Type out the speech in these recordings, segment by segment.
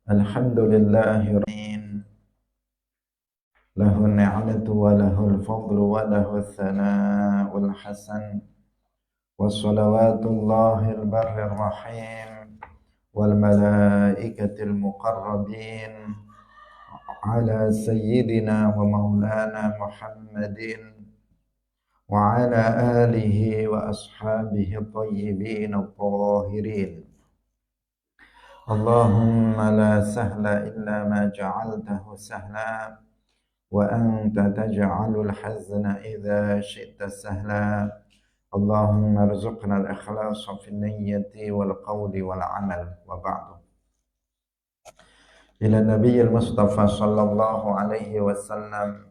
Alhamdulillahirrahmanirrahim. Lahu ni'matu wa lahul fadlu wa lahu thana'ul hasan. Wassalawatullahil barrir rahim wal malaikatil muqarrabin ala sayyidina wa maulana Muhammadin wa ala alihi wa ashabihi at-tayyibin at-tahirin. Allahumma la sahla illa ma ja'altahu sahla wa anta taj'alul hazna idza syi'ta sahla. Allahumma arzuqna al-ikhlasa fi niyyati wal qawli wal amal wa ba'du. Ila nabiyil mustafa sallallahu alaihi wasallam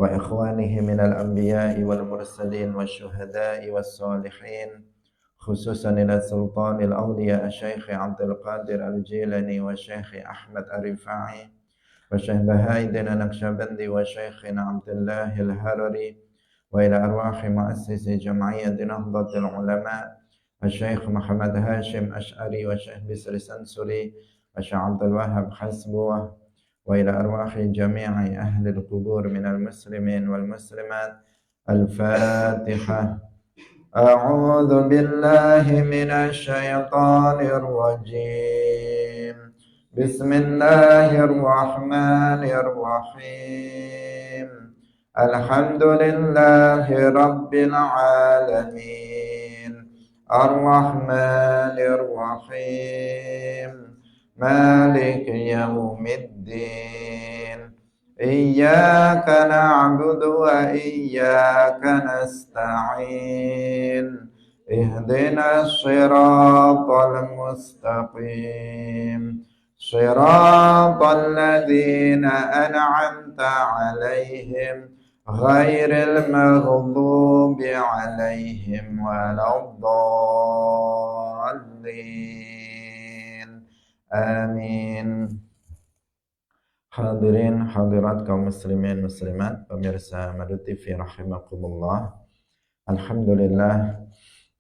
wa ikhwanihi minal anbiya'i wal mursalin wasyuhada'i was salihin, khususan ila sultanil awliya Syekh Abdul Qadir Al-Jilani wa Syekh Ahmad Ar-Rifai wa Syekh Bahaidin Naqsyabandi wa Syekh Abdullah Al-Harari wa ila arwahi muassisi Jam'iyyati Nahdlatul Ulama wa Syekh Muhammad Hashim Ash'ari wa Syekh Bisri Sansuri wa Syekh Abdul Wahab Hasbuh wa ila arwahi jami'i ahli al-qubur minal muslimin wal muslimat. Al-Fatihah. A'udzu billahi minasy syaithanir rajim. Bismillahirrahmanirrahim. Alhamdulillahi rabbil alamin. Ar-Rahmanir Rahim. Maliki yaumiddin. Iyyaka na'budu wa iyyaka nasta'in. Ihdinas siratal mustaqim. Siratal ladzina an'amta 'alaihim ghairil maghdubi 'alaihim waladdallin. Amin. Hadirin hadirat kaum muslimin muslimat, pemirsa Madu TV rahimakumullah. Alhamdulillah,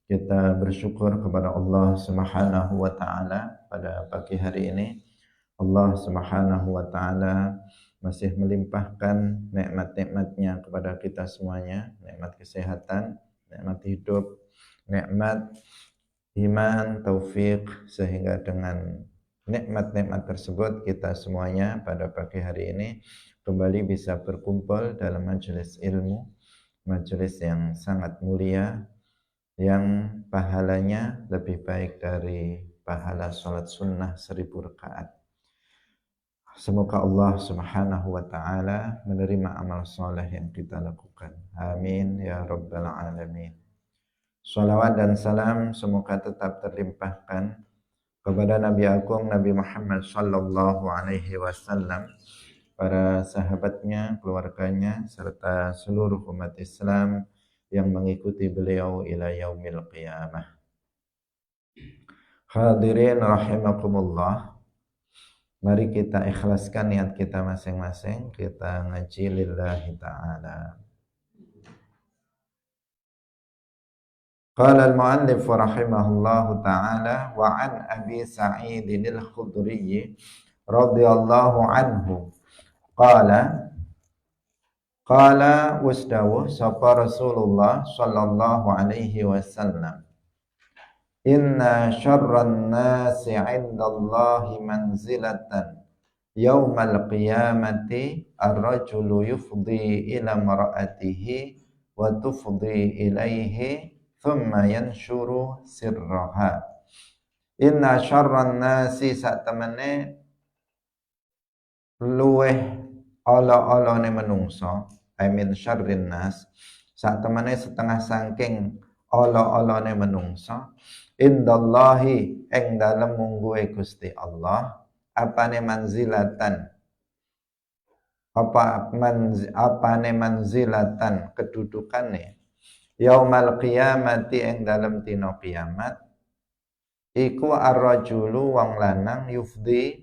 kita bersyukur kepada Allah Subhanahu wa taala pada pagi hari ini. Allah Subhanahu wa taala masih melimpahkan nikmat-nikmatnya kepada kita semuanya, nikmat kesehatan, nikmat hidup, nikmat iman, taufik, sehingga dengan nikmat-nikmat tersebut kita semuanya pada pagi hari ini kembali bisa berkumpul dalam majelis ilmu, majelis yang sangat mulia, yang pahalanya lebih baik dari pahala sholat sunnah 1000 rakaat. Semoga Allah Subhanahu wa ta'ala menerima amal soleh yang kita lakukan. Amin ya rabbal alamin. Salawat dan salam semoga tetap terlimpahkan kepada Nabi Agung Nabi Muhammad sallallahu alaihi wasallam, para sahabatnya, keluarganya, serta seluruh umat Islam yang mengikuti beliau ila yaumil qiyamah. Hadirin rahimakumullah, mari kita ikhlaskan niat kita masing-masing, kita ngaji lillahi ta'ala. Qala al-mu'allif rahimahullahu ta'ala wa an Abi Sa'id al-Khudri radhiyallahu anhu qala wasdawuh sapa Rasulullah sallallahu alaihi wasallam, inna syarran nasi 'indallahi manzilatan yaumal qiyamati ar-rajulu yufdi ila mar'atihi wa tufdi ilaihi thumma yanshuru sirraha. Inna syarran nasi, sak temene luweh ala-alane menungso, I mean syarrin nas, sak temene setengah saking ala-alane menungso, indallahi ing dalem mungguhe Gusti Allah, apane manzilatan, apane manzilatan kedudukane, yaumal qiyamati ing dalem dina kiamat, iku ar-rajulu wong lanang yufdi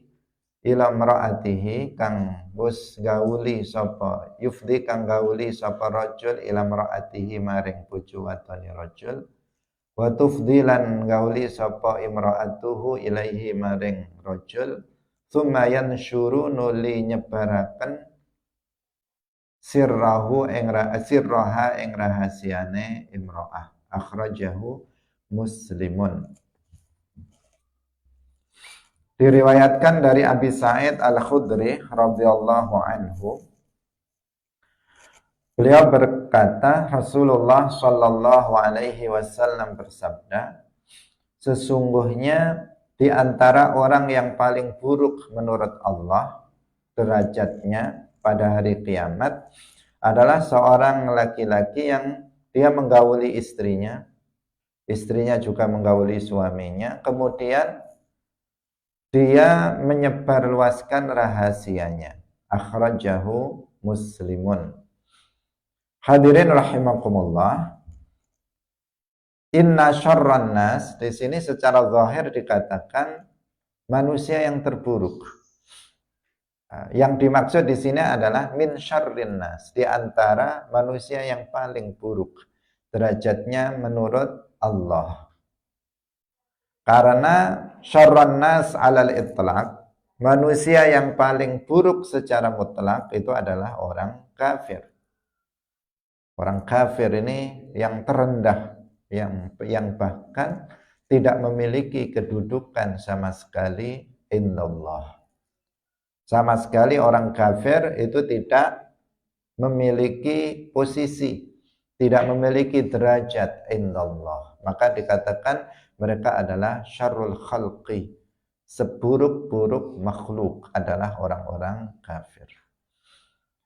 ila mraatihi kang wis gauli sapa, yufdi kang gauli sapa rajul ila mraatihi maring bojo wadone rajul, wa tufdilan gauli sapa imraatuhu ilaihi maring rajul, Tsumma yansyuru nuli nyebaraken sirraha ing rahasiane imro'ah. Akhrajahu Muslimun. Diriwayatkan dari Abi Sa'id Al-Khudri radhiyallahu anhu, beliau berkata, Rasulullah sallallahu alaihi wasallam bersabda, sesungguhnya di antara orang yang paling buruk menurut Allah derajatnya pada hari kiamat adalah seorang laki-laki yang dia menggauli istrinya juga menggauli suaminya, kemudian dia menyebarluaskan rahasianya. Akhrajahu Muslimun. Hadirin rahimakumullah. Inna syarran nas, di sini secara zahir dikatakan manusia yang terburuk. Yang dimaksud di sini adalah min syarrin nas, di antara manusia yang paling buruk derajatnya menurut Allah. Karena syarran nas alal itlaq, manusia yang paling buruk secara mutlak itu adalah orang kafir. Orang kafir ini yang terendah, yang bahkan tidak memiliki kedudukan sama sekali indallah. Sama sekali orang kafir itu tidak memiliki posisi, tidak memiliki derajat indallah. Maka dikatakan mereka adalah syarrul khalqi, seburuk-buruk makhluk adalah orang-orang kafir.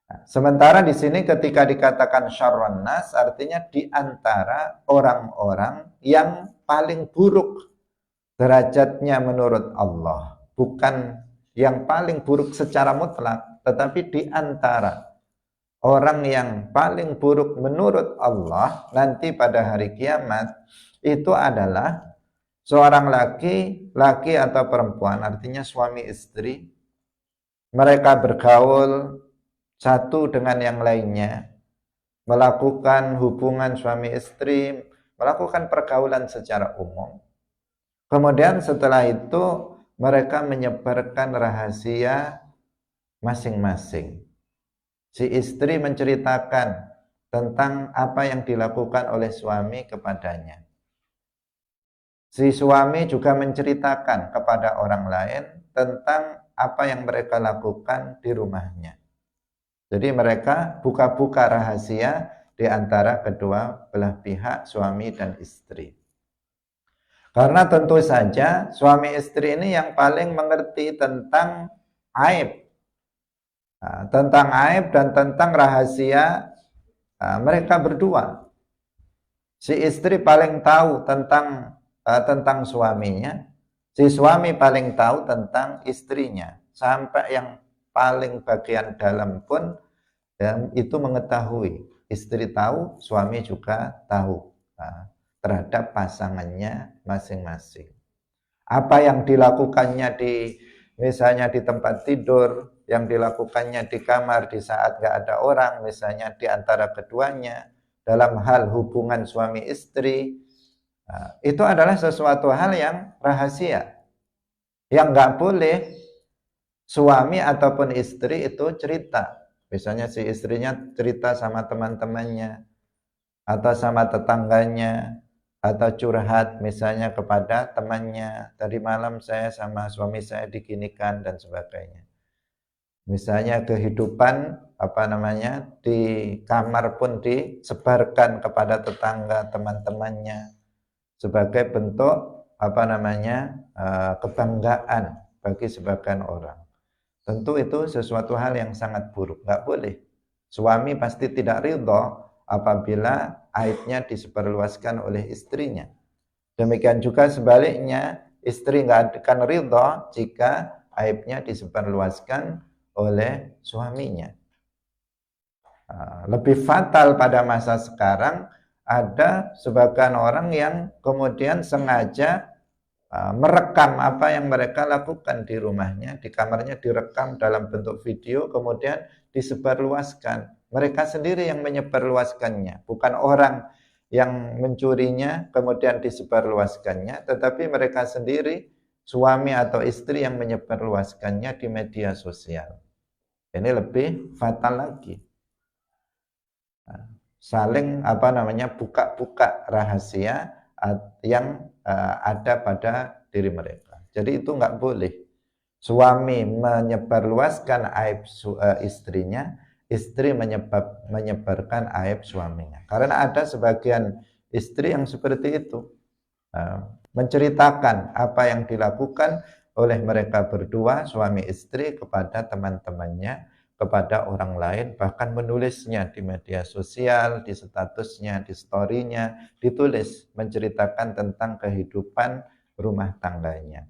Nah, sementara di sini ketika dikatakan syarrun nas, artinya di antara orang-orang yang paling buruk derajatnya menurut Allah, bukan yang paling buruk secara mutlak, tetapi di antara orang yang paling buruk menurut Allah nanti pada hari kiamat itu adalah seorang laki atau perempuan, artinya suami istri, mereka bergaul satu dengan yang lainnya, melakukan hubungan suami istri, melakukan pergaulan secara umum. Kemudian setelah itu mereka menyebarkan rahasia masing-masing. Si istri menceritakan tentang apa yang dilakukan oleh suami kepadanya. Si suami juga menceritakan kepada orang lain tentang apa yang mereka lakukan di rumahnya. Jadi mereka buka-buka rahasia di antara kedua belah pihak, suami dan istri. Karena tentu saja suami istri ini yang paling mengerti tentang aib. Tentang aib dan tentang rahasia mereka berdua. Si istri paling tahu tentang suaminya, si suami paling tahu tentang istrinya, sampai yang paling bagian dalam pun itu mengetahui. Istri tahu, suami juga tahu terhadap pasangannya masing-masing. Apa yang dilakukannya misalnya di tempat tidur, yang dilakukannya di kamar di saat nggak ada orang, misalnya di antara keduanya, dalam hal hubungan suami istri, itu adalah sesuatu hal yang rahasia, yang nggak boleh suami ataupun istri itu cerita. Misalnya si istrinya cerita sama teman-temannya atau sama tetangganya, atau curhat misalnya kepada temannya, tadi malam saya sama suami saya diginikan dan sebagainya. Misalnya kehidupan di kamar pun disebarkan kepada tetangga, teman-temannya sebagai bentuk kebanggaan bagi sebagian orang. Tentu itu sesuatu hal yang sangat buruk, nggak boleh. Suami pasti tidak ridha apabila aibnya disebarluaskan oleh istrinya. Demikian juga sebaliknya, istri nggak akan ridha jika aibnya disebarluaskan oleh suaminya. Lebih fatal pada masa sekarang, ada sebagian orang yang kemudian sengaja merekam apa yang mereka lakukan di rumahnya, di kamarnya direkam dalam bentuk video, kemudian disebarluaskan. Mereka sendiri yang menyebarluaskannya, bukan orang yang mencurinya kemudian disebarluaskannya, tetapi mereka sendiri, suami atau istri yang menyebarluaskannya di media sosial. Ini lebih fatal lagi. Saling buka-buka rahasia yang ada pada diri mereka. Jadi itu nggak boleh. Suami menyebarluaskan aib istrinya, istri menyebarkan aib suaminya. Karena ada sebagian istri yang seperti itu, menceritakan apa yang dilakukan oleh mereka berdua, suami istri, kepada teman-temannya, kepada orang lain, bahkan menulisnya di media sosial, di statusnya, di story-nya, ditulis, menceritakan tentang kehidupan rumah tangganya.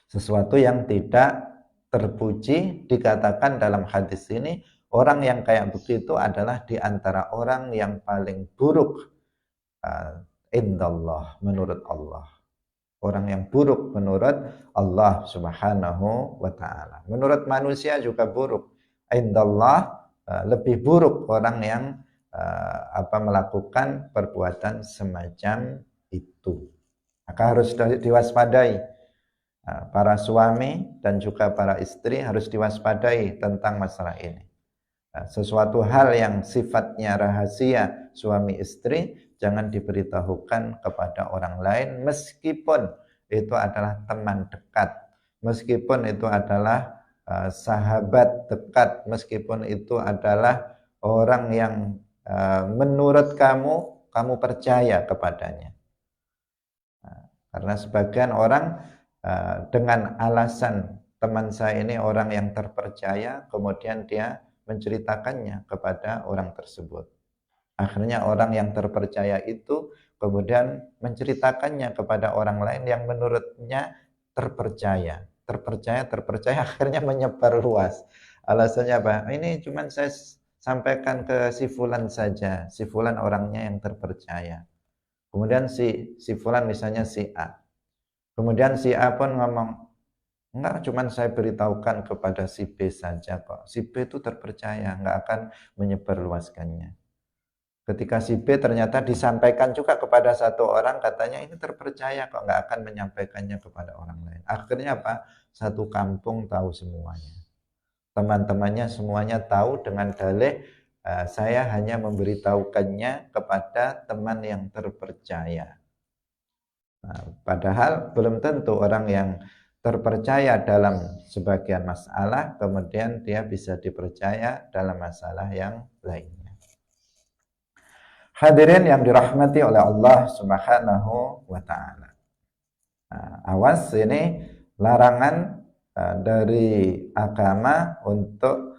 Sesuatu yang tidak terpuji. Dikatakan dalam hadis ini, orang yang kayak begitu adalah di antara orang yang paling buruk indallah, menurut Allah. Orang yang buruk menurut Allah Subhanahu wa ta'ala. Menurut manusia juga buruk. Indallah, lebih buruk orang yang melakukan perbuatan semacam itu. Maka harus diwaspadai. Para suami dan juga para istri harus diwaspadai tentang masalah ini. Sesuatu hal yang sifatnya rahasia suami istri jangan diberitahukan kepada orang lain, meskipun itu adalah teman dekat, meskipun itu adalah sahabat dekat, meskipun itu adalah orang yang menurut kamu percaya kepadanya. Karena sebagian orang dengan alasan teman saya ini orang yang terpercaya, kemudian dia menceritakannya kepada orang tersebut. Akhirnya orang yang terpercaya itu kemudian menceritakannya kepada orang lain yang menurutnya terpercaya, akhirnya menyebar luas. Alasannya apa? Ini cuma saya sampaikan ke si fulan saja, si fulan orangnya yang terpercaya. Kemudian si fulan misalnya si A. Kemudian si A pun ngomong, enggak, cuma saya beritahukan kepada si B saja kok. Si B itu terpercaya, enggak akan menyebarluaskannya. Ketika si B ternyata disampaikan juga kepada satu orang, katanya ini terpercaya kok, nggak akan menyampaikannya kepada orang lain. Akhirnya apa? Satu kampung tahu semuanya. Teman-temannya semuanya tahu dengan dalih saya hanya memberitahukannya kepada teman yang terpercaya. Nah, padahal belum tentu orang yang terpercaya dalam sebagian masalah, kemudian dia bisa dipercaya dalam masalah yang lain. Hadirin yang dirahmati oleh Allah Subhanahu wa ta'ala. Awas, ini larangan dari agama untuk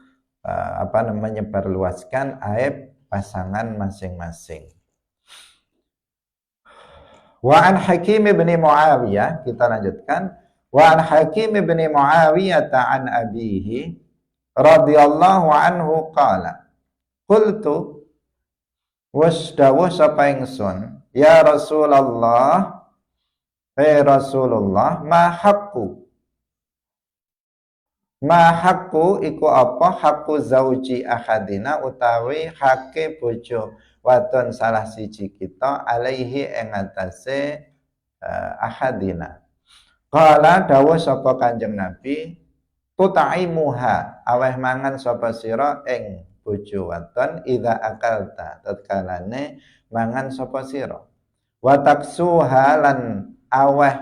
menyebarluaskan aib pasangan masing-masing. Wa an Hakim bin Muawiyah, kita lanjutkan. Wa an Hakim bin Muawiyah an abihi radhiyallahu anhu qala qultu wasdawuh sapa ingsun, ya Rasulullah, Rasulullah, ma haqqu iku apa? Haqqu zauji ahadina, utawi hake bojo wadon salah siji kita, alaihi ing atase ahadina. Qala dawuh sapa Kanjeng Nabi, tutaimuha, aweh mangan sapa sira ing bojo wadon, idza akalta, tatkalane mangan sapa sira, wa taksuha, lan aweh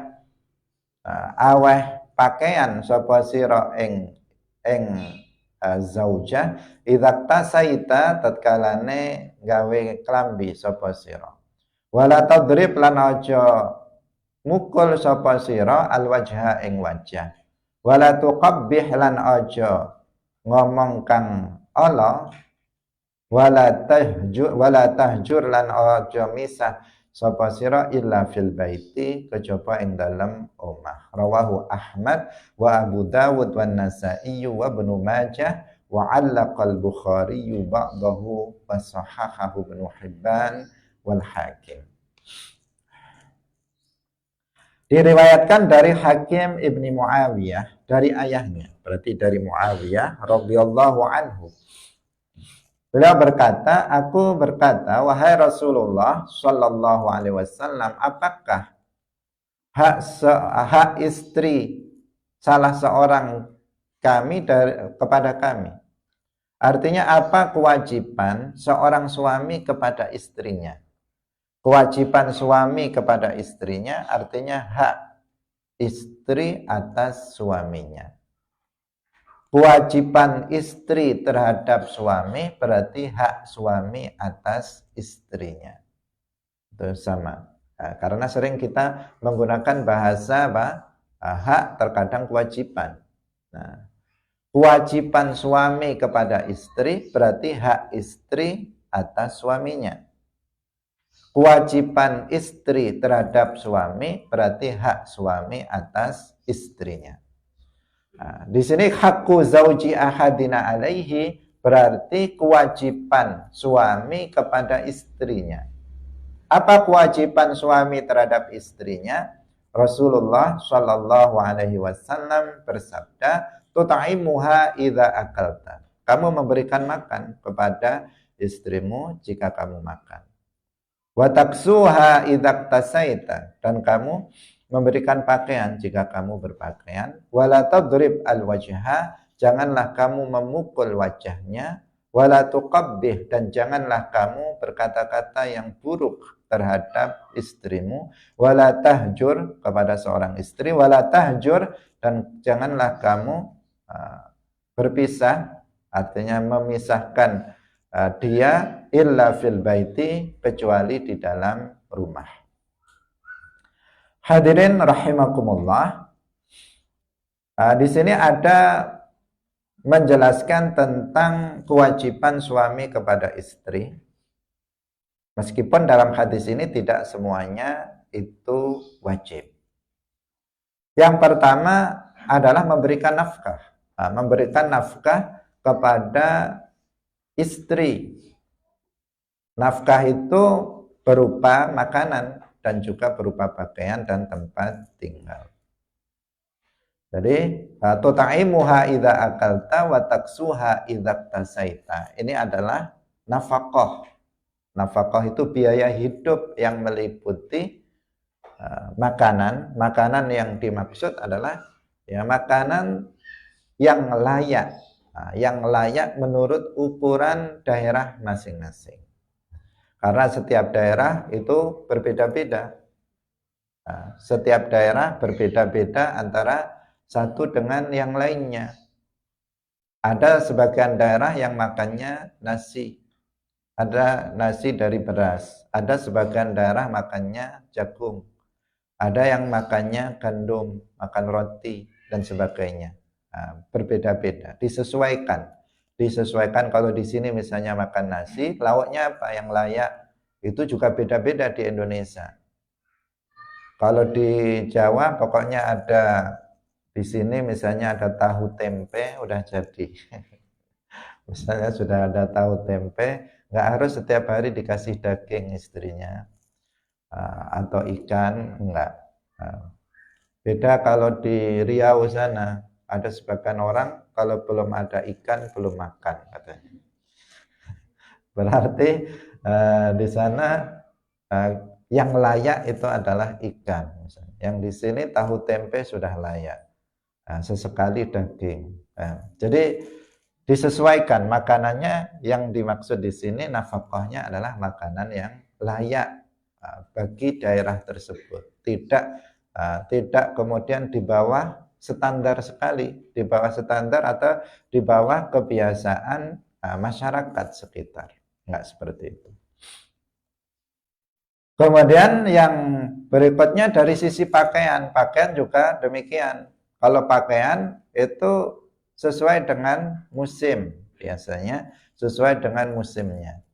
pakaian sapa sira ing zaujah, idza tasaita, tatkalane gawe klambi sapa sira, wala tadrib, lan aja mukul sapa sira alwajha ing wajah, wala tuqabbih, lan aja ngomong kang ala, wala tahjur, lan aja misah sapa sira illa fil baiti, kejaba ing dalem omah. Rawahu Ahmad wa Abu Dawud wa Nasa'i wa Ibnu Majah wa 'allaqa al-Bukhari ba'dahu wa sahahahu Ibnu Hibban wal Hakim. Diriwayatkan dari Hakim ibni Muawiyah, dari ayahnya, berarti dari Muawiyah radhiyallahu anhu. Beliau berkata, aku berkata, wahai Rasulullah sallallahu alaihi wasallam, apakah hak istri salah seorang kami kepada kami. Artinya apa kewajiban seorang suami kepada istrinya? Kewajiban suami kepada istrinya artinya hak istri atas suaminya. Kewajiban istri terhadap suami berarti hak suami atas istrinya. Itu sama. Nah, karena sering kita menggunakan bahasa hak terkadang kewajiban. Nah, kewajiban suami kepada istri berarti hak istri atas suaminya. Kewajiban istri terhadap suami berarti hak suami atas istrinya. Nah, di sini hakku zauji ahadina alaihi berarti kewajiban suami kepada istrinya. Apa kewajiban suami terhadap istrinya? Rasulullah Shallallahu Alaihi Wasallam bersabda, "Tutaimuha idza akalta." Kamu memberikan makan kepada istrimu jika kamu makan. Wa taksuha idza tasaita, dan kamu memberikan pakaian jika kamu berpakaian. Wala tadrib al-wajha, janganlah kamu memukul wajahnya. Wala tuqabbih, dan janganlah kamu berkata-kata yang buruk terhadap istrimu. Wala tahjur, kepada seorang istri. Wala tahjur, dan janganlah kamu berpisah, artinya memisahkan dia illa fil baiti, kecuali di dalam rumah. Hadirin rahimakumullah. Di sini ada menjelaskan tentang kewajiban suami kepada istri. Meskipun dalam hadis ini tidak semuanya itu wajib. Yang pertama adalah memberikan nafkah. Memberikan nafkah kepada istri. Nafkah itu berupa makanan dan juga berupa pakaian dan tempat tinggal. Jadi tutaimuha idza akalta wa taksuha idza tasaita. Ini adalah nafkah. Nafkah itu biaya hidup yang meliputi makanan. Makanan yang dimaksud adalah ya makanan yang layak. Yang layak menurut ukuran daerah masing-masing. Karena setiap daerah itu berbeda-beda. Setiap daerah berbeda-beda antara satu dengan yang lainnya. Ada sebagian daerah yang makannya nasi. Ada nasi dari beras. Ada sebagian daerah makannya jagung. Ada yang makannya gandum, makan roti, dan sebagainya. Berbeda-beda, disesuaikan. Disesuaikan kalau di sini misalnya makan nasi, lauknya apa yang layak, itu juga beda-beda di Indonesia. Kalau di Jawa pokoknya ada, di sini misalnya ada tahu tempe, udah jadi. Misalnya sudah ada tahu tempe, nggak harus setiap hari dikasih daging istrinya, atau ikan, enggak. Beda kalau di Riau sana, ada sebagian orang kalau belum ada ikan belum makan katanya. Berarti di sana yang layak itu adalah ikan. Misalnya. Yang di sini tahu tempe sudah layak. Sesekali daging. Jadi disesuaikan makanannya. Yang dimaksud di sini nafkahnya adalah makanan yang layak bagi daerah tersebut. Tidak kemudian di bawah standar sekali, di bawah standar atau di bawah kebiasaan masyarakat sekitar. Enggak seperti itu. Kemudian yang berikutnya dari sisi pakaian. Pakaian juga demikian. Kalau pakaian itu sesuai dengan musim. Biasanya sesuai dengan musimnya.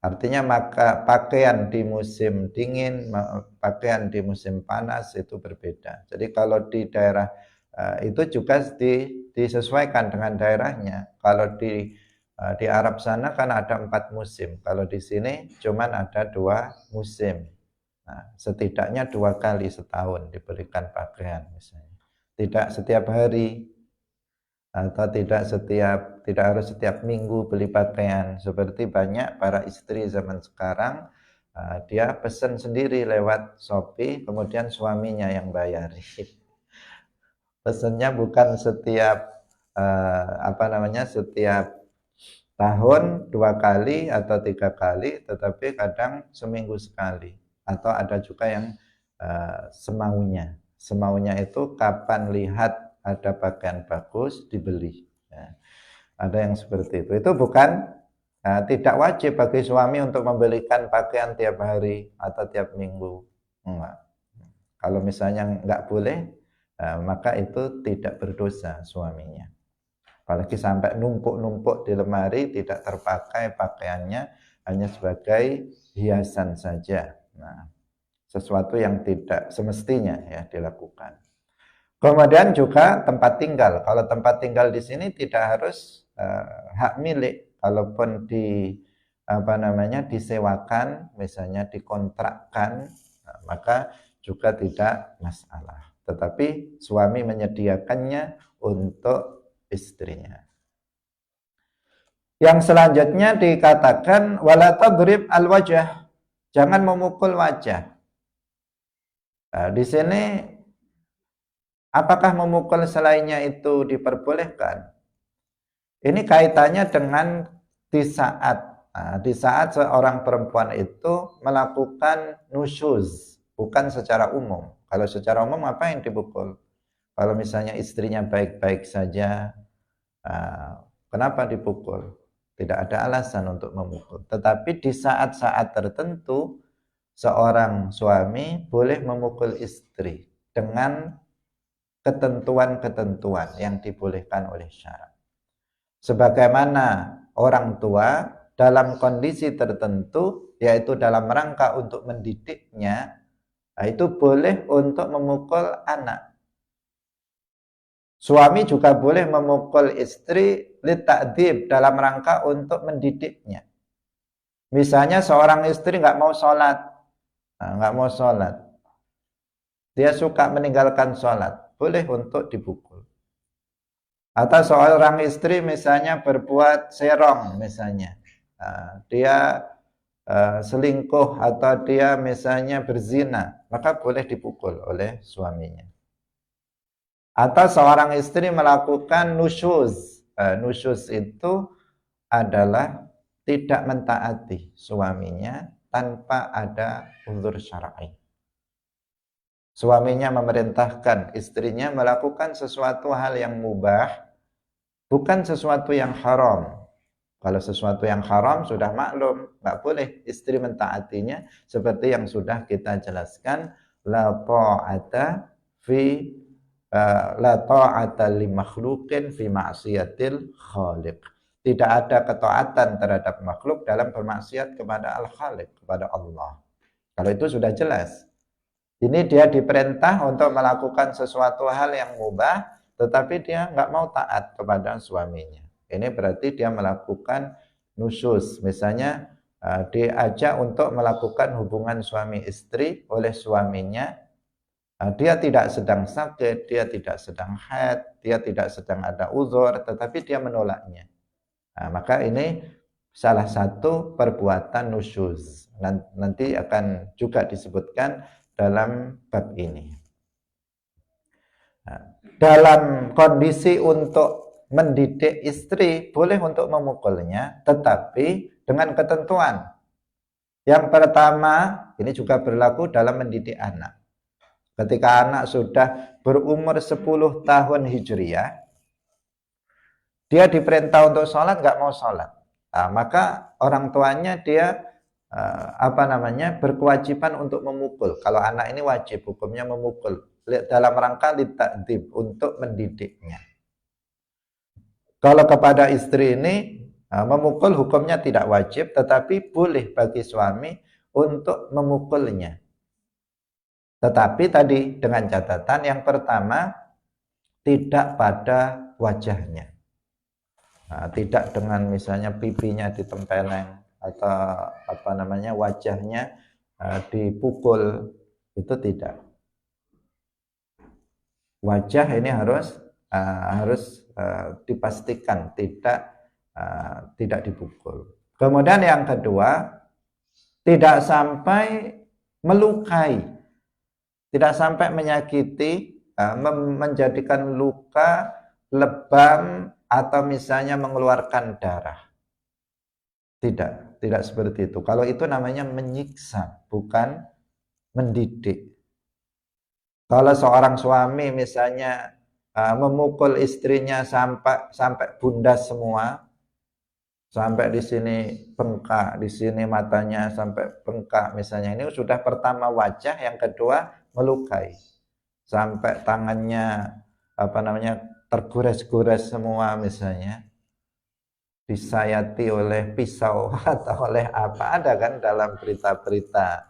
Artinya maka pakaian di musim dingin, pakaian di musim panas itu berbeda. Jadi kalau di daerah itu juga disesuaikan dengan daerahnya. Kalau di Arab sana kan ada 4 musim. Kalau di sini cuman ada 2 musim. Nah, setidaknya 2 kali setahun diberikan pakaian misalnya. Tidak setiap hari. Atau tidak harus setiap minggu beli pakaian, seperti banyak para istri zaman sekarang Dia pesen sendiri lewat Shopee, kemudian suaminya yang bayari. Pesennya bukan setiap setiap tahun 2 kali atau 3 kali, tetapi kadang seminggu sekali. Atau ada juga yang semaunya. Semaunya itu kapan lihat ada pakaian bagus dibeli. Ya. Ada yang seperti itu. Itu bukan tidak wajib bagi suami untuk membelikan pakaian tiap hari atau tiap minggu. Enggak. Kalau misalnya enggak boleh, maka itu tidak berdosa suaminya. Apalagi sampai numpuk-numpuk di lemari, tidak terpakai pakaiannya, hanya sebagai hiasan saja. Nah, sesuatu yang tidak semestinya ya dilakukan. Kemudian juga tempat tinggal. Kalau tempat tinggal di sini tidak harus hak milik. Kalaupun disewakan, misalnya dikontrakkan, maka juga tidak masalah. Tetapi suami menyediakannya untuk istrinya. Yang selanjutnya dikatakan wala tadrib al-wajah. Jangan memukul wajah. Nah, di sini apakah memukul selainnya itu diperbolehkan? Ini kaitannya dengan di saat seorang perempuan itu melakukan nusyuz, bukan secara umum. Kalau secara umum apa yang dipukul? Kalau misalnya istrinya baik-baik saja, kenapa dipukul? Tidak ada alasan untuk memukul. Tetapi di saat-saat tertentu, seorang suami boleh memukul istri dengan ketentuan-ketentuan yang dibolehkan oleh syarak. Sebagaimana orang tua dalam kondisi tertentu, yaitu dalam rangka untuk mendidiknya, itu boleh untuk memukul anak. Suami juga boleh memukul istri litakdib dalam rangka untuk mendidiknya. Misalnya seorang istri nggak mau sholat, dia suka meninggalkan sholat, boleh untuk dipukul. Atau seorang istri misalnya berbuat serong misalnya, dia selingkuh atau dia misalnya berzina, maka boleh dipukul oleh suaminya. Atau seorang istri melakukan nusyuz. Nusyuz itu adalah tidak mentaati suaminya tanpa ada uzur syar'i. Suaminya memerintahkan istrinya melakukan sesuatu hal yang mubah, bukan sesuatu yang haram. Kalau sesuatu yang haram sudah maklum, nggak boleh istri mentaatinya, seperti yang sudah kita jelaskan, la ta'ata li makhluqin fi ma'siyatil khaliq. Tidak ada ketaatan terhadap makhluk dalam bermaksiat kepada al-khaliq, kepada Allah. Kalau itu sudah jelas. Ini dia diperintah untuk melakukan sesuatu hal yang mubah, tetapi dia nggak mau taat kepada suaminya. Ini berarti dia melakukan nusyuz. Misalnya diajak untuk melakukan hubungan suami istri oleh suaminya. Dia tidak sedang sakit, dia tidak sedang haid, dia tidak sedang ada uzur, tetapi dia menolaknya. Maka ini salah satu perbuatan nusyuz. Nanti akan juga disebutkan dalam bab ini. Dalam kondisi untuk mendidik istri, boleh untuk memukulnya, tetapi dengan ketentuan. Yang pertama, ini juga berlaku dalam mendidik anak. Ketika anak sudah berumur 10 tahun hijriah, dia diperintah untuk sholat, nggak mau sholat. Maka orang tuanya dia berkewajiban untuk memukul. Kalau anak ini wajib hukumnya memukul dalam rangka litakdib, untuk mendidiknya. Kalau kepada istri ini memukul hukumnya tidak wajib, tetapi boleh bagi suami untuk memukulnya. Tetapi tadi dengan catatan yang pertama, tidak pada wajahnya. Tidak dengan misalnya pipinya ditempeleng atau wajahnya dipukul, itu tidak. Wajah ini harus dipastikan tidak dipukul. Kemudian yang kedua, tidak sampai melukai, tidak sampai menyakiti, menjadikan luka, lebam, atau misalnya mengeluarkan darah. Tidak seperti itu. Kalau itu namanya menyiksa, bukan mendidik. Kalau seorang suami misalnya memukul istrinya sampai bundas semua, sampai di sini bengkak, di sini matanya sampai bengkak misalnya, ini sudah pertama wajah, yang kedua melukai. Sampai tangannya tergores-gores semua misalnya, disayati oleh pisau atau oleh apa, ada kan dalam berita-berita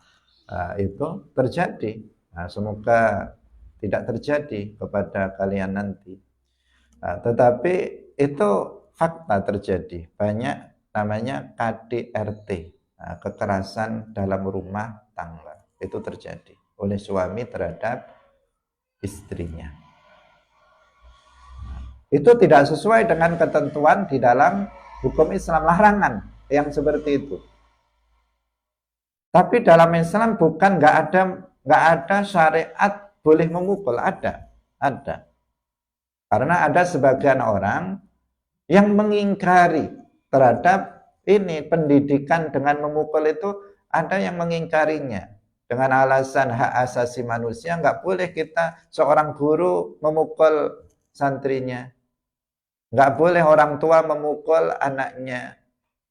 itu terjadi. Nah, semoga tidak terjadi kepada kalian nanti. Tetapi itu fakta terjadi. Banyak namanya KDRT, kekerasan dalam rumah tangga. Itu terjadi oleh suami terhadap istrinya. Itu tidak sesuai dengan ketentuan di dalam hukum Islam, larangan yang seperti itu. Tapi dalam Islam bukan nggak ada syariat boleh memukul, ada. Karena ada sebagian orang yang mengingkari terhadap ini pendidikan dengan memukul itu, ada yang mengingkarinya dengan alasan hak asasi manusia. Nggak boleh kita seorang guru memukul santrinya, nggak boleh orang tua memukul anaknya,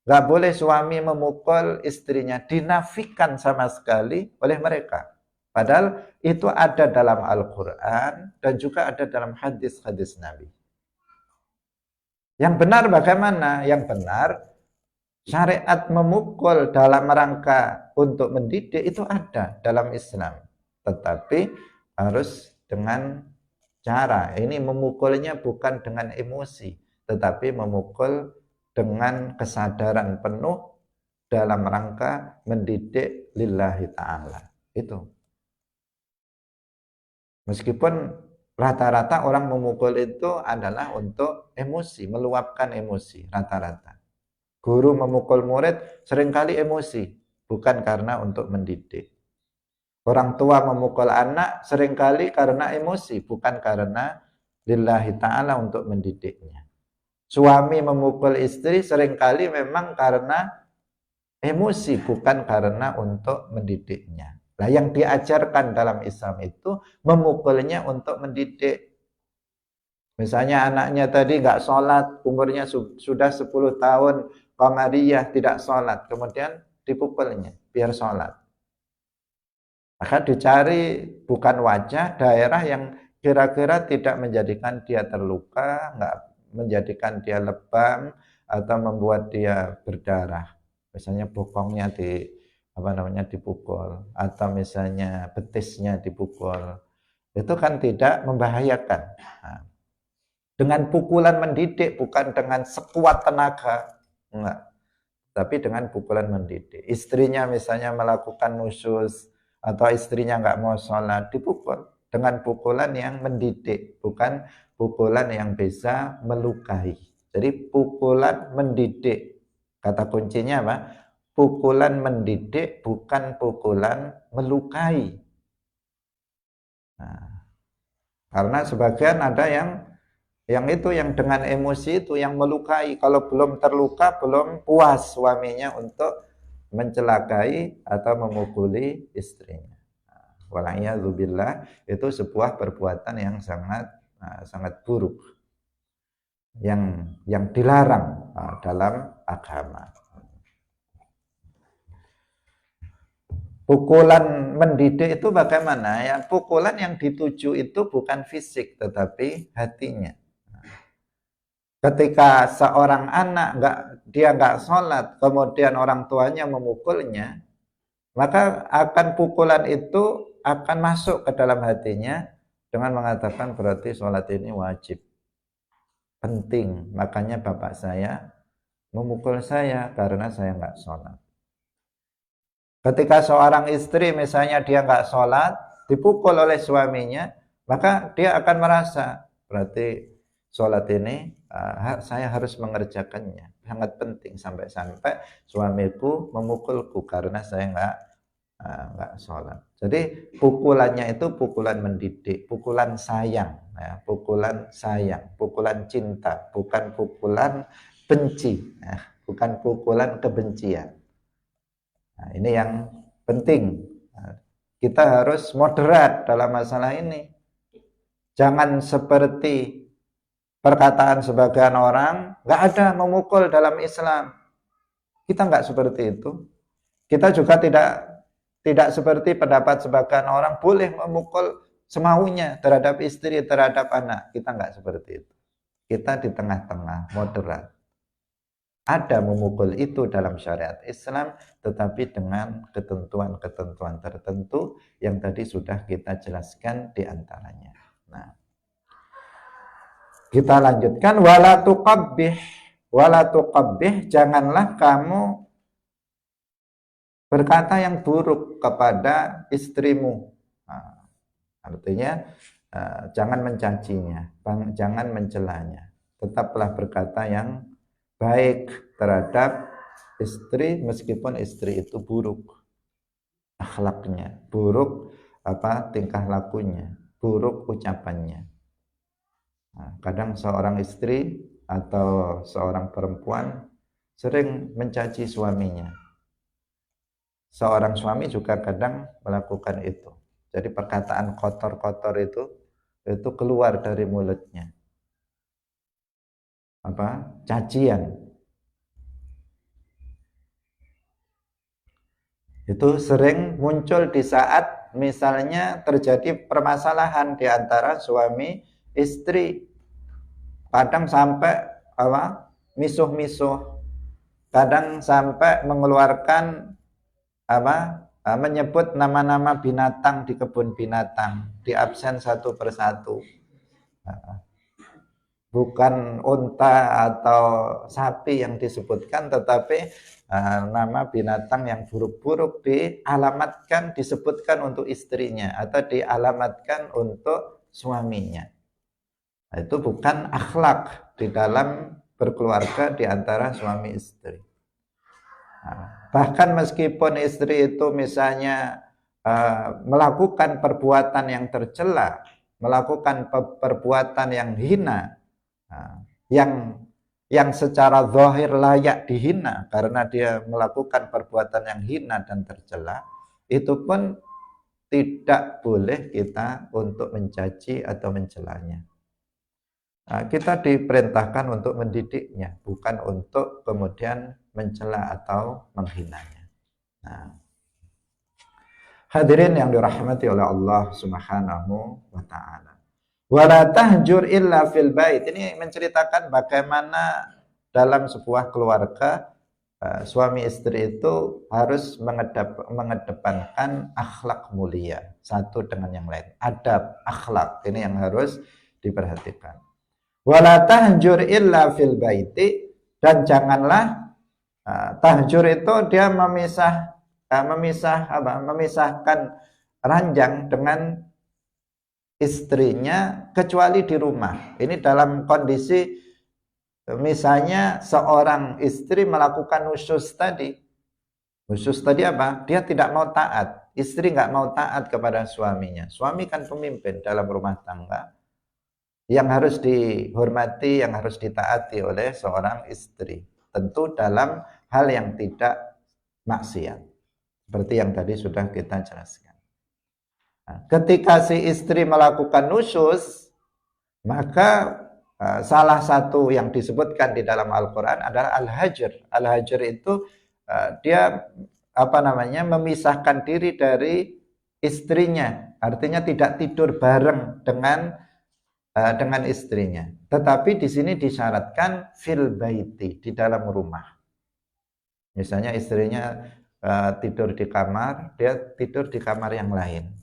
nggak boleh suami memukul istrinya, dinafikan sama sekali oleh mereka. Padahal itu ada dalam Al-Quran dan juga ada dalam hadis-hadis Nabi. Yang benar bagaimana? Yang benar, syariat memukul dalam rangka untuk mendidik itu ada dalam Islam. Tetapi harus dengan cara. Ini memukulnya bukan dengan emosi, tetapi memukul dengan kesadaran penuh dalam rangka mendidik lillahi ta'ala. Itu. Meskipun rata-rata orang memukul itu adalah untuk emosi, meluapkan emosi, rata-rata. Guru memukul murid seringkali emosi, bukan karena untuk mendidik. Orang tua memukul anak seringkali karena emosi, bukan karena lillahi ta'ala untuk mendidiknya. Suami memukul istri seringkali memang karena emosi, bukan karena untuk mendidiknya. Nah, yang diajarkan dalam Islam itu memukulnya untuk mendidik. Misalnya anaknya tadi nggak sholat, umurnya sudah 10 tahun, qamariyah tidak sholat, kemudian dipukulnya biar sholat. Maka dicari bukan wajah, daerah yang kira-kira tidak menjadikan dia terluka, nggak menjadikan dia lebam atau membuat dia berdarah. Misalnya bokongnya dipukul, atau misalnya betisnya dipukul. Itu kan tidak membahayakan. Nah, dengan pukulan mendidik, bukan dengan sekuat tenaga, enggak. Tapi dengan pukulan mendidik. Istrinya misalnya melakukan nusyuz, atau istrinya nggak mau sholat, dipukul dengan pukulan yang mendidik, bukan pukulan yang bisa melukai. Jadi pukulan mendidik, kata kuncinya apa? Pukulan mendidik, bukan pukulan melukai. Nah, karena sebagian ada yang dengan emosi itu yang melukai. Kalau belum terluka, belum puas suaminya untuk mencelakai atau memukuli istrinya. Wala'iyadzubillah, itu sebuah perbuatan yang sangat buruk, yang dilarang dalam agama. Pukulan mendidik itu bagaimana? Ya, pukulan yang dituju itu bukan fisik, tetapi hatinya. Ketika seorang anak dia nggak sholat, kemudian orang tuanya memukulnya, maka akan pukulan itu akan masuk ke dalam hatinya dengan mengatakan berarti sholat ini wajib, penting. Makanya bapak saya memukul saya karena saya nggak sholat. Ketika seorang istri misalnya dia nggak sholat, dipukul oleh suaminya, maka dia akan merasa berarti sholat ini saya harus mengerjakannya, sangat penting, sampai-sampai suamiku memukulku karena saya nggak sholat. Jadi pukulannya itu pukulan mendidik, pukulan sayang, ya, pukulan sayang, pukulan cinta, bukan pukulan benci, ya, bukan pukulan kebencian. Nah, ini yang penting. Nah, kita harus moderat dalam masalah ini. Jangan seperti perkataan sebagian orang, nggak ada memukul dalam Islam. Kita nggak seperti itu. Kita juga tidak seperti pendapat sebagian orang boleh memukul semaunya terhadap istri, terhadap anak. Kita nggak seperti itu. Kita di tengah-tengah, moderat. Ada memukul itu dalam syariat Islam, tetapi dengan ketentuan-ketentuan tertentu yang tadi sudah kita jelaskan di antaranya. Nah, kita lanjutkan, wala tuqabbih, janganlah kamu berkata yang buruk kepada istrimu. Nah, artinya jangan mencacinya, jangan mencelanya. Tetaplah berkata yang baik terhadap istri meskipun istri itu buruk akhlaknya, buruk tingkah lakunya, buruk ucapannya. Nah, kadang seorang istri atau seorang perempuan sering mencaci suaminya. Seorang suami juga kadang melakukan itu. Jadi perkataan kotor-kotor itu keluar dari mulutnya. Cacian. Itu sering muncul di saat misalnya terjadi permasalahan di antara suami istri. Kadang sampai misuh-misuh. Kadang sampai mengeluarkan menyebut nama-nama binatang di kebun binatang, di absen satu persatu. Bukan unta atau sapi yang disebutkan, tetapi nama binatang yang buruk-buruk dialamatkan, disebutkan untuk istrinya atau dialamatkan untuk suaminya. Nah, itu bukan akhlak di dalam berkeluarga di antara suami istri. Nah, bahkan meskipun istri itu misalnya melakukan perbuatan yang tercela, melakukan perbuatan yang hina, yang secara zahir layak dihina karena dia melakukan perbuatan yang hina dan tercela, itu pun tidak boleh kita untuk mencaci atau mencelanya. Nah, kita diperintahkan untuk mendidiknya, bukan untuk kemudian mencela atau menghinanya. Nah, hadirin yang dirahmati oleh Allah Subhanahu wa taala. Wala tahjur illa fil bait. Ini menceritakan bagaimana dalam sebuah keluarga suami istri itu harus mengedepankan akhlak mulia satu dengan yang lain. Adab, akhlak ini yang harus diperhatikan. Wala tahjur illa fil baiti, dan janganlah tahjur itu dia memisahkan ranjang dengan istrinya kecuali di rumah. Ini dalam kondisi misalnya seorang istri melakukan nusyuz tadi. Nusyuz tadi apa? Dia tidak mau taat. Istri nggak mau taat kepada suaminya. Suami kan pemimpin dalam rumah tangga yang harus dihormati, yang harus ditaati oleh seorang istri. Tentu dalam hal yang tidak maksiat. Seperti yang tadi sudah kita jelaskan. Nah, ketika si istri melakukan nusyuz, maka salah satu yang disebutkan di dalam Al-Quran adalah al-hajr. Al-hajr itu dia memisahkan diri dari istrinya, artinya tidak tidur bareng dengan istrinya. Tetapi di sini disyaratkan fil baiti, di dalam rumah. Misalnya istrinya tidur di kamar, dia tidur di kamar yang lain.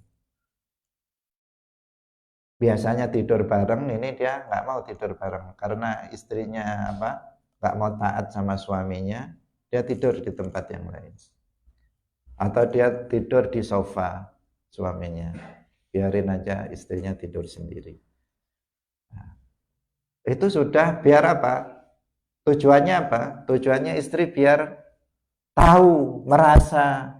Biasanya tidur bareng, ini dia nggak mau tidur bareng karena istrinya nggak mau taat sama suaminya, dia tidur di tempat yang lain. Atau dia tidur di sofa suaminya, biarin aja istrinya tidur sendiri. Nah, Itu sudah biar apa? Tujuannya apa? Tujuannya istri biar tahu, merasa.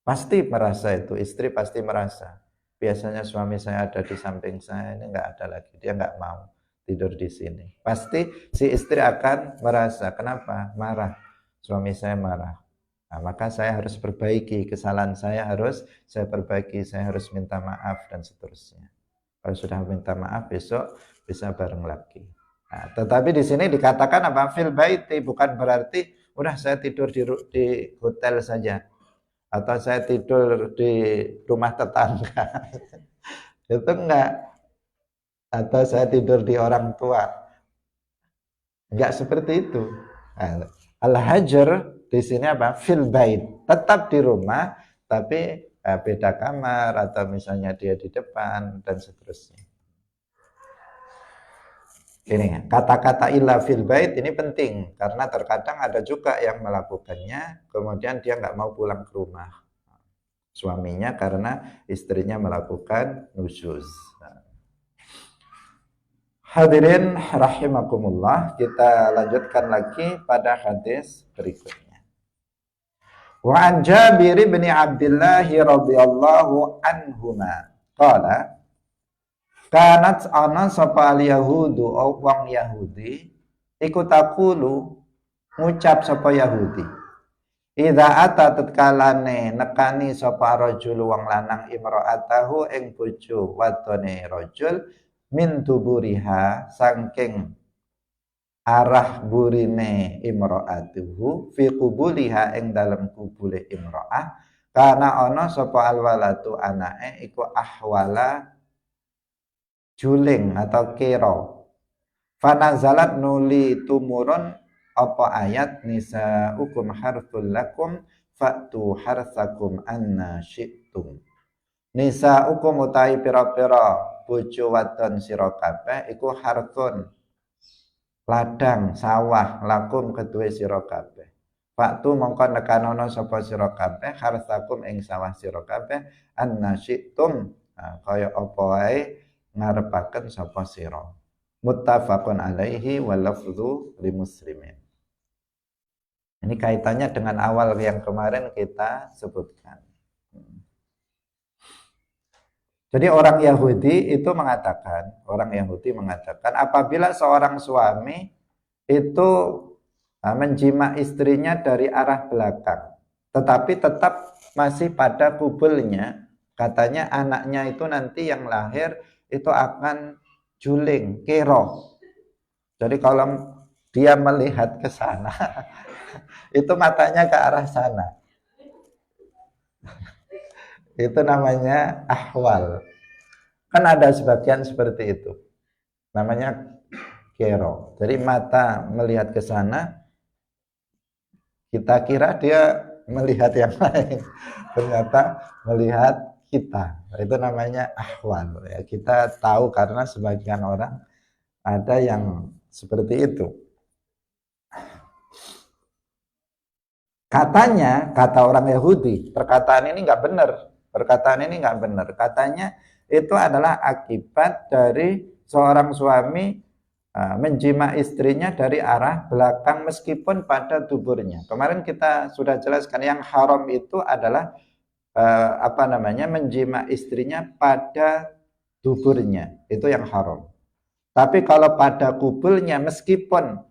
Pasti merasa itu, istri pasti merasa. Biasanya suami saya ada di samping saya, ini nggak ada lagi. Dia nggak mau tidur di sini. Pasti si istri akan merasa. Kenapa? Marah. Suami saya marah. Nah, maka saya harus perbaiki. Kesalahan saya harus saya perbaiki. Saya harus minta maaf dan seterusnya. Kalau sudah minta maaf, besok bisa bareng lagi. Nah, tetapi di sini dikatakan apa? Fil baiti, bukan berarti udah saya tidur di hotel saja. Atau saya tidur di rumah tetangga. Itu enggak. Atau saya tidur di orang tua. Enggak seperti itu. Nah, al-hajar di sini apa? Fil bait. Tetap di rumah, tapi beda kamar atau misalnya dia di depan dan seterusnya. Ini kata-kata illa fil bait ini penting karena terkadang ada juga yang melakukannya, kemudian dia nggak mau pulang ke rumah suaminya karena istrinya melakukan nusyuz. Hadirin rahimakumullah, kita lanjutkan lagi pada hadis berikutnya. Wa an Jabir bin Abdullah radhiyallahu anhuma qala kanat ana sapa al-yahudu wong Yahudi iku taqulu ngucap sapa Yahudi idza ata tatkalane nekani sapa rajul wong lanang imra'atahu ing bojo wadone rajul min tuburiha saking arah burine imra'atuhu fi qubuliha ing dalem kubule imra'ah kana ana sapa alwalatu anake iku ahwala juling atau kero. Fanazalat nuli tumurun apa ayat nisa ukum harthul lakum fa'tu harthakum anna syi'tum. Nisa ukum utai pira-pira bojo wadon sira kabeh iku harthun ladang sawah lakum kedue sira kabeh. Fa'tu mongko nekanono sapa sira kabeh harthakum ing sawah sira kabeh anna syi'tum. Kaya apa wae ngarepaken sapa sira. Muttafaqun alaihi wa lafdhu li muslimin. Ini kaitannya dengan awal yang kemarin kita sebutkan. Jadi orang Yahudi mengatakan apabila seorang suami itu menjima istrinya dari arah belakang, tetapi tetap masih pada kubulnya, katanya anaknya itu nanti yang lahir itu akan juling, kero. Jadi kalau dia melihat ke sana, itu matanya ke arah sana. Itu namanya ahwal. Kan ada sebagian seperti itu. Namanya kero. Jadi mata melihat ke sana, kita kira dia melihat yang lain. Ternyata melihat kita. Itu namanya ahwal. Ya, kita tahu karena sebagian orang ada yang seperti itu. Katanya, kata orang Yahudi, perkataan ini nggak benar. Katanya itu adalah akibat dari seorang suami menjima istrinya dari arah belakang meskipun pada duburnya. Kemarin kita sudah jelaskan yang haram itu adalah menjima istrinya pada duburnya, itu yang haram. Tapi kalau pada kubulnya meskipun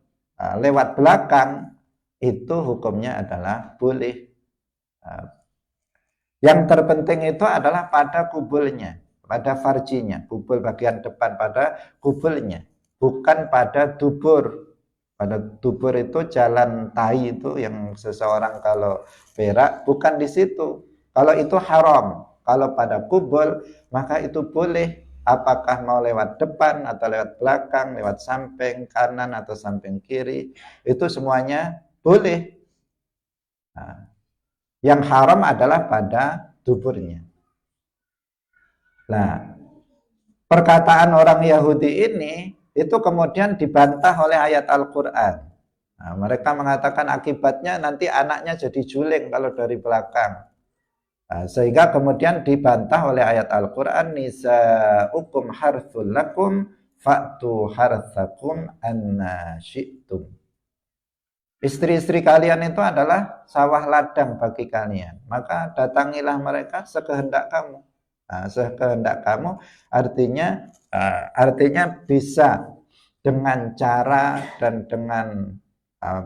lewat belakang, itu hukumnya adalah boleh. Yang terpenting itu adalah pada kubulnya, pada farjinya, kubul bagian depan pada kubulnya, bukan pada dubur. Pada dubur itu jalan tai itu yang seseorang kalau berak, bukan di situ. Kalau itu haram. Kalau pada kubul, maka itu boleh. Apakah mau lewat depan atau lewat belakang, lewat samping kanan atau samping kiri, itu semuanya boleh. Nah, yang haram adalah pada duburnya. Nah, perkataan orang Yahudi ini itu kemudian dibantah oleh ayat Al-Quran. Nah, mereka mengatakan akibatnya nanti anaknya jadi juling kalau dari belakang. Nah, sehingga kemudian dibantah oleh ayat Al-Quran, nisa'ukum harthul lakum fa'tu harthakum anna syi'tum. Istri-istri kalian itu adalah sawah ladang bagi kalian, maka datangilah mereka sekehendak kamu. Nah, sekehendak kamu artinya bisa dengan cara dan dengan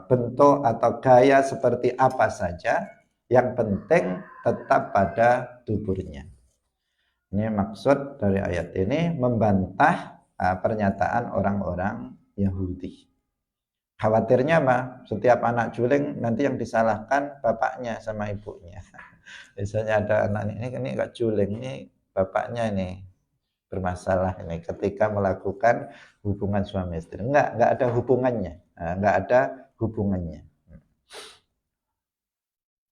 bentuk atau gaya seperti apa saja, yang penting tetap pada tuburnya. Ini maksud dari ayat ini membantah pernyataan orang-orang Yahudi. Khawatirnya apa? Setiap anak juling nanti yang disalahkan bapaknya sama ibunya. Misalnya ada anak ini enggak juling, ini bapaknya ini bermasalah ini ketika melakukan hubungan suami istri. Enggak ada hubungannya. Enggak ada hubungannya.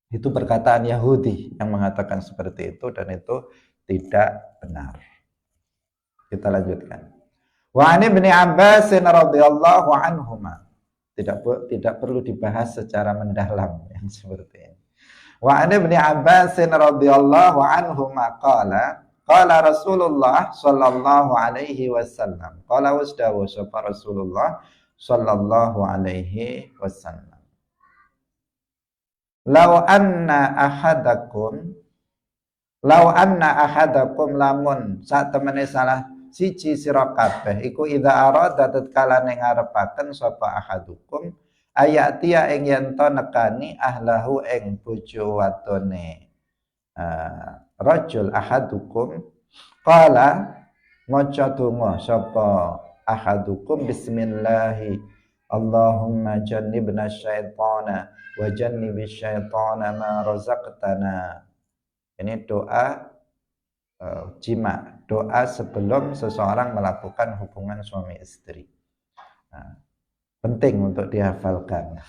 Itu perkataan Yahudi yang mengatakan seperti itu, dan itu tidak benar. Kita lanjutkan. Wa an Ibnu Abbas radhiyallahu anhuma. Tidak perlu dibahas secara mendalam yang seperti ini. Wa an Ibnu Abbas radhiyallahu anhuma qala Rasulullah sallallahu alaihi wasallam. Qala wasdawu sapa Rasulullah sallallahu alaihi wasallam. Lau anna ahadakum lamun sak temene salah siji sira kabeh iku idza arada tatkala ning ngarepaken sapa ahadukum ayatia ing yen to nekani ahlahu ing bojo wadone rajul ahadukum qala maca donga sapa ahadukum bismillahi Allahumma jannibna syaitana wa jannibish syaitana ma razaqtana. Ini doa jima, doa sebelum seseorang melakukan hubungan suami istri. Nah, penting untuk dihafalkan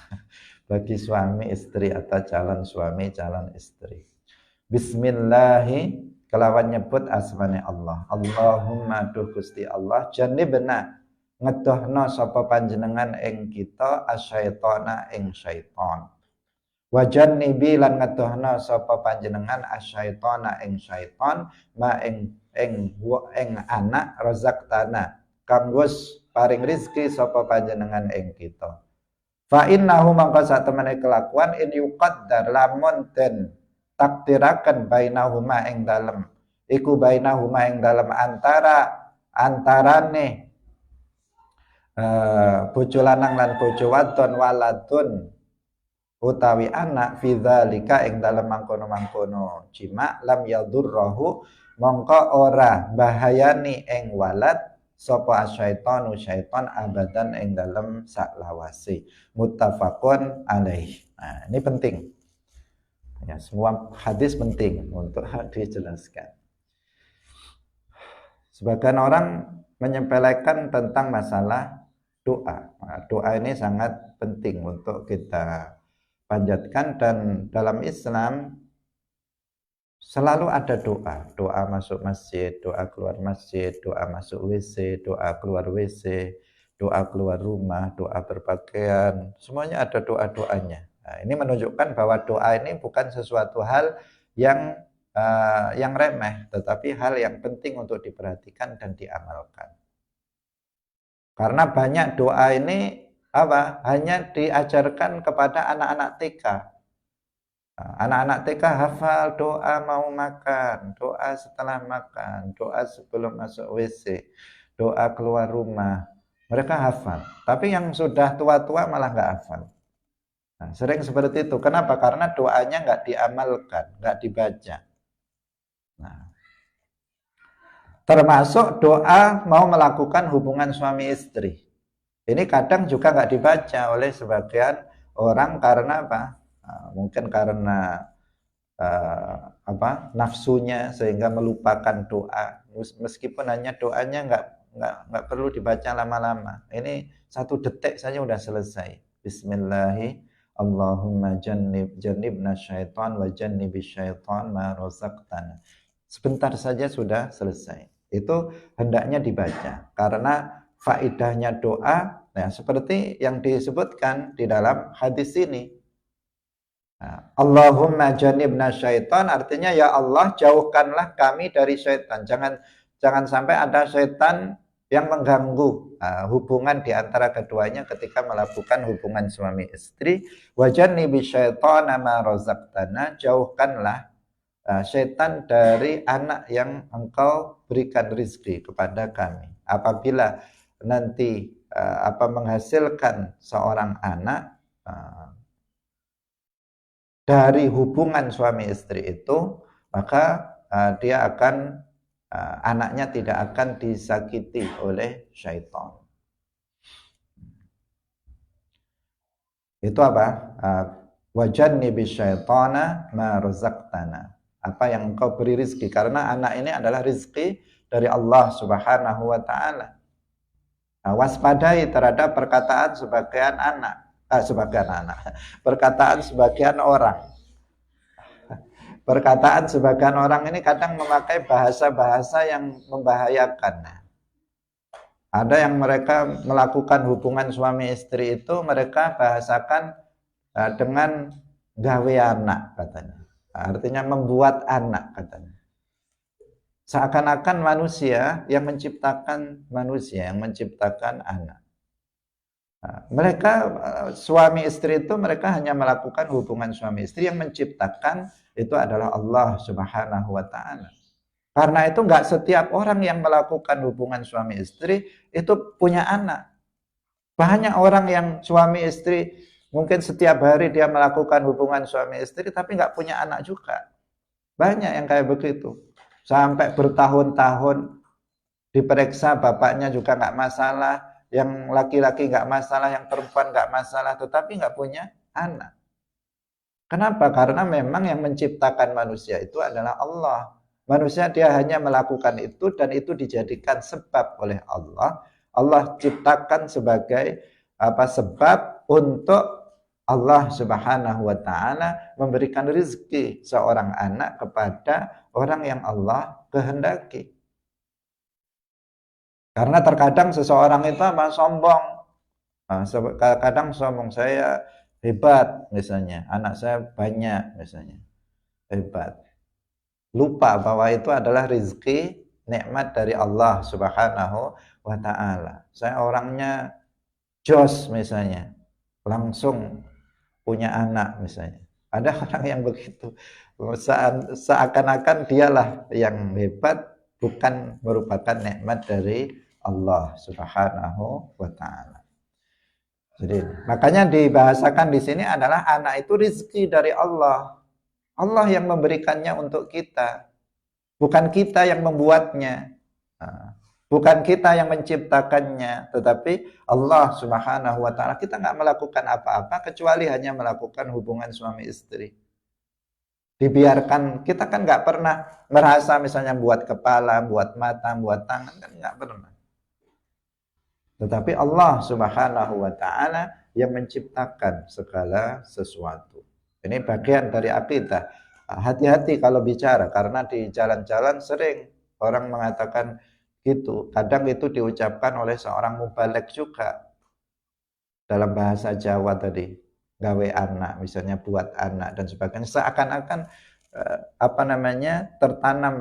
bagi suami istri atau calon suami calon istri. Bismillahi kelawan nyebut asmane Allah. Allahumma duh Gusti Allah jannibna ngedohno sapa panjenengan ing kita asyaitona ing syaiton. Wajan nibi lan ngedohna sapa panjenengan asyaitona ing syaiton ma ing anak razaqtana kang wis paring rizki sapa panjenengan ing kita. Fa innahu mangka satemene kelakuan in yuqaddar lamun den takdiraken bainahuma ing dalem iku bainahuma ing dalem antarane bojo lanang lan bojo wadon waladun utawi anak fidzalika ing dalem mangkono-mangkono jima lam yadurruhu mongko ora bahayani ing walad sapa asyaitonu syaiton abadan ing dalem saklawase. Muttafaqun alaih. Nah, ini penting. Ya, semua hadis penting untuk dijelaskan. Sebagian orang menyepelekan tentang masalah doa. Nah, doa ini sangat penting untuk kita panjatkan, dan dalam Islam selalu ada doa. Doa masuk masjid, doa keluar masjid, doa masuk WC, doa keluar WC, doa keluar rumah, doa berpakaian. Semuanya ada doa-doanya. Nah, ini menunjukkan bahwa doa ini bukan sesuatu hal yang remeh, tetapi hal yang penting untuk diperhatikan dan diamalkan. Karena banyak doa ini hanya diajarkan kepada anak-anak TK. Anak-anak TK hafal doa mau makan, doa setelah makan, doa sebelum masuk WC, doa keluar rumah. Mereka hafal. Tapi yang sudah tua-tua malah nggak hafal. Nah, sering seperti itu. Kenapa? Karena doanya nggak diamalkan, nggak dibaca. Nah, termasuk doa mau melakukan hubungan suami istri. Ini kadang juga nggak dibaca oleh sebagian orang karena apa? Mungkin karena nafsunya sehingga melupakan doa. Meskipun hanya doanya nggak perlu dibaca lama-lama. Ini 1 detik saja udah selesai. Bismillahi Allahumma jannibna syaitan wa jannibish syaitan ma razaqtana. Sebentar saja sudah selesai. Itu hendaknya dibaca karena faidahnya doa, nah, seperti yang disebutkan di dalam hadis ini. Nah, Allahumma jannibna syaitan artinya ya Allah jauhkanlah kami dari syaitan. Jangan sampai ada syaitan yang mengganggu hubungan di antara keduanya ketika melakukan hubungan suami istri. Wajannibi syaitana ma razaqtana, jauhkanlah syaitan dari anak yang engkau berikan rizki kepada kami. Apabila nanti menghasilkan seorang anak dari hubungan suami istri itu, maka dia akan anaknya tidak akan disakiti oleh syaitan. Itu apa? Wajannibi syaitana ma razaqtana. Apa yang engkau beri rizki, karena anak ini adalah rizki dari Allah Subhanahu wa ta'ala. Waspadai terhadap perkataan sebagian perkataan sebagian orang. Perkataan sebagian orang ini kadang memakai bahasa-bahasa yang membahayakan. Ada yang mereka melakukan hubungan suami istri itu mereka bahasakan dengan gawe anak katanya. Artinya membuat anak katanya. Seakan-akan manusia yang menciptakan manusia, yang menciptakan anak. Mereka suami istri itu mereka hanya melakukan hubungan suami istri, yang menciptakan itu adalah Allah Subhanahu wa ta'ala. Karena itu enggak setiap orang yang melakukan hubungan suami istri itu punya anak. Banyak orang yang suami istri mungkin setiap hari dia melakukan hubungan suami istri tapi enggak punya anak juga. Banyak yang kayak begitu. Sampai bertahun-tahun diperiksa bapaknya juga enggak masalah, yang laki-laki enggak masalah, yang perempuan enggak masalah, tetapi enggak punya anak. Kenapa? Karena memang yang menciptakan manusia itu adalah Allah. Manusia dia hanya melakukan itu dan itu dijadikan sebab oleh Allah. Allah ciptakan sebagai sebab untuk Allah Subhanahu wa ta'ala memberikan rezeki seorang anak kepada orang yang Allah kehendaki. Karena terkadang seseorang itu sombong. Kadang sombong, saya hebat misalnya, anak saya banyak misalnya, hebat. Lupa bahwa itu adalah rezeki nikmat dari Allah Subhanahu wa ta'ala. Saya orangnya jos misalnya, langsung punya anak misalnya. Ada orang yang begitu, seakan-akan dialah yang hebat, bukan merupakan nikmat dari Allah Subhanahu wa ta'ala. Jadi makanya dibahasakan di sini adalah anak itu rezeki dari Allah. Allah yang memberikannya untuk kita, bukan kita yang membuatnya, bukan kita yang menciptakannya, tetapi Allah Subhanahu wa ta'ala. Kita nggak melakukan apa-apa kecuali hanya melakukan hubungan suami istri. Dibiarkan, kita kan nggak pernah merasa misalnya buat kepala, buat mata, buat tangan, kan nggak pernah. Tetapi Allah Subhanahu wa ta'ala yang menciptakan segala sesuatu. Ini bagian dari akidah. Hati-hati kalau bicara, karena di jalan-jalan sering orang mengatakan gitu. Kadang itu diucapkan oleh seorang mubalek juga. Dalam bahasa Jawa tadi, gawe anak, misalnya buat anak dan sebagainya. Seakan-akan tertanam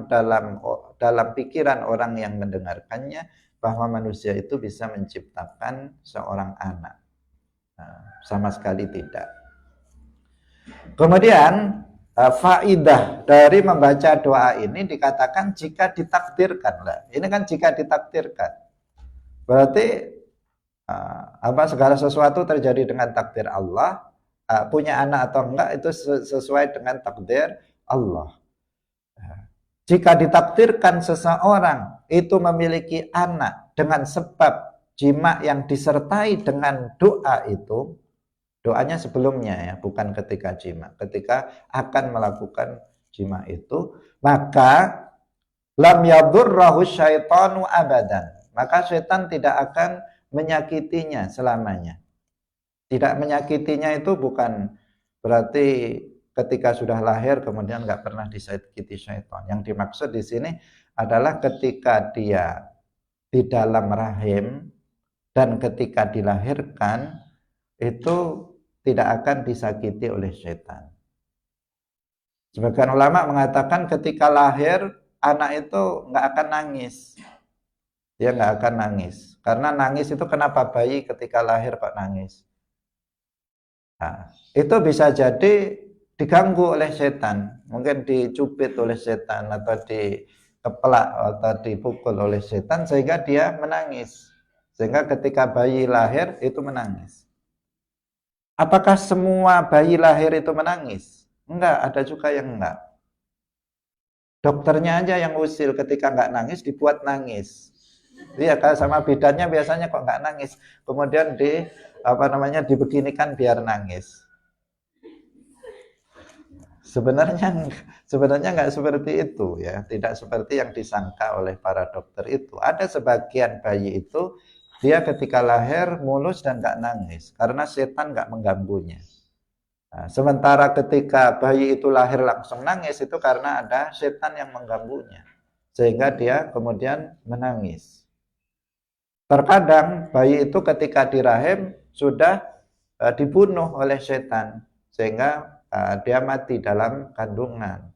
dalam pikiran orang yang mendengarkannya bahwa manusia itu bisa menciptakan seorang anak. Sama sekali tidak. Kemudian faidah dari membaca doa ini dikatakan jika ditakdirkan. Ini kan jika ditakdirkan. Berarti segala sesuatu terjadi dengan takdir Allah. Punya anak atau enggak itu sesuai dengan takdir Allah. Jika ditakdirkan seseorang itu memiliki anak dengan sebab jima yang disertai dengan doa itu, doanya sebelumnya ya, bukan ketika jima. Ketika akan melakukan jima itu, maka lam yadurrahu syaitanu abadan. Maka syaitan tidak akan menyakitinya selamanya. Tidak menyakitinya itu bukan berarti ketika sudah lahir kemudian nggak pernah disakiti syaitan. Yang dimaksud di sini adalah ketika dia di dalam rahim dan ketika dilahirkan itu tidak akan disakiti oleh syaitan. Sebagian ulama mengatakan ketika lahir anak itu nggak akan nangis. Dia nggak akan nangis. Karena nangis itu kenapa bayi ketika lahir kok nangis? Nah, itu bisa jadi diganggu oleh setan. Mungkin dicubit oleh setan atau dikepelak atau dipukul oleh setan sehingga dia menangis. Sehingga ketika bayi lahir itu menangis. Apakah semua bayi lahir itu menangis? Enggak, ada juga yang enggak. Dokternya aja yang usil ketika nggak nangis dibuat nangis. Iya, kalau sama bidannya biasanya kok nggak nangis. Kemudian dibeginikan biar nangis. Sebenarnya nggak seperti itu ya, tidak seperti yang disangka oleh para dokter itu. Ada sebagian bayi itu dia ketika lahir mulus dan nggak nangis karena setan nggak mengganggunya. Nah, sementara ketika bayi itu lahir langsung nangis itu karena ada setan yang mengganggunya. Sehingga dia kemudian menangis. Terkadang bayi itu ketika di rahim sudah dibunuh oleh setan. Sehingga dia mati dalam kandungan.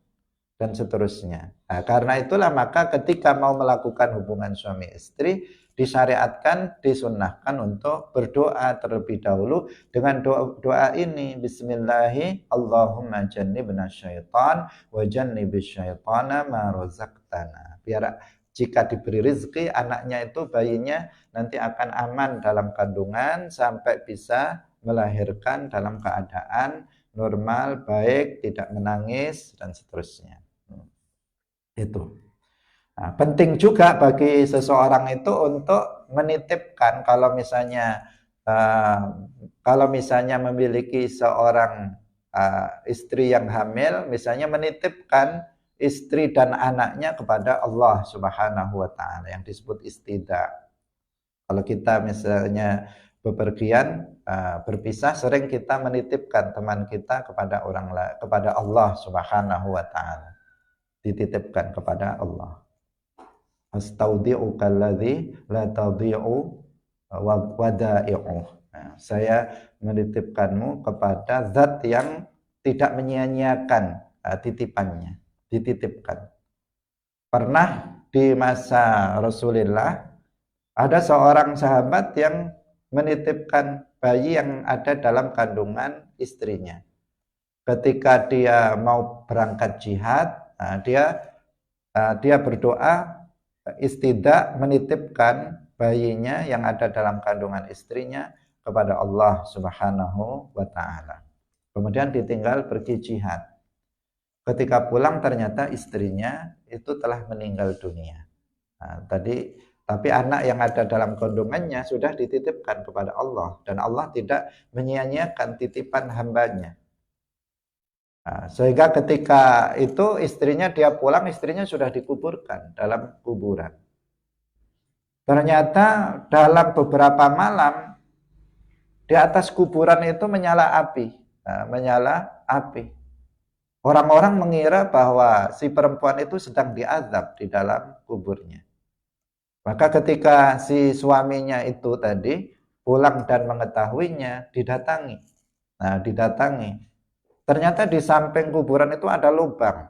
Dan seterusnya. Nah, karena itulah maka ketika mau melakukan hubungan suami istri disyariatkan, disunnahkan untuk berdoa terlebih dahulu dengan doa ini, Bismillahi Allahumma jannibna syaitan wa jannibis syaitana ma razaqtana. Biar jika diberi rezeki anaknya itu bayinya nanti akan aman dalam kandungan sampai bisa melahirkan dalam keadaan normal, baik, tidak menangis dan seterusnya. Itu. Nah, penting juga bagi seseorang itu untuk menitipkan kalau misalnya memiliki seorang istri yang hamil, misalnya menitipkan istri dan anaknya kepada Allah Subhanahu wa taala yang disebut istida. Kalau kita misalnya bepergian berpisah, sering kita menitipkan teman kita kepada kepada Allah Subhanahu wa taala. Dititipkan kepada Allah. Astaudi'uka alladzi la tadhi'u wada'i'u. Nah, saya menitipkanmu kepada zat yang tidak menyia-nyiakan titipannya, dititipkan. Pernah di masa Rasulullah ada seorang sahabat yang menitipkan bayi yang ada dalam kandungan istrinya. Ketika dia mau berangkat jihad, nah, dia berdoa istidak menitipkan bayinya yang ada dalam kandungan istrinya kepada Allah Subhanahu wa taala. Kemudian ditinggal pergi jihad. Ketika pulang ternyata istrinya itu telah meninggal dunia. Nah, tapi anak yang ada dalam kandungannya sudah dititipkan kepada Allah dan Allah tidak menyia-nyiakan titipan hambanya. Nah, sehingga ketika itu dia pulang, istrinya sudah dikuburkan dalam kuburan. Ternyata dalam beberapa malam di atas kuburan itu menyala api. Nah, menyala api. Orang-orang mengira bahwa si perempuan itu sedang diazab di dalam kuburnya. Maka ketika si suaminya itu tadi pulang dan mengetahuinya, didatangi. Nah, didatangi. Ternyata di samping kuburan itu ada lubang.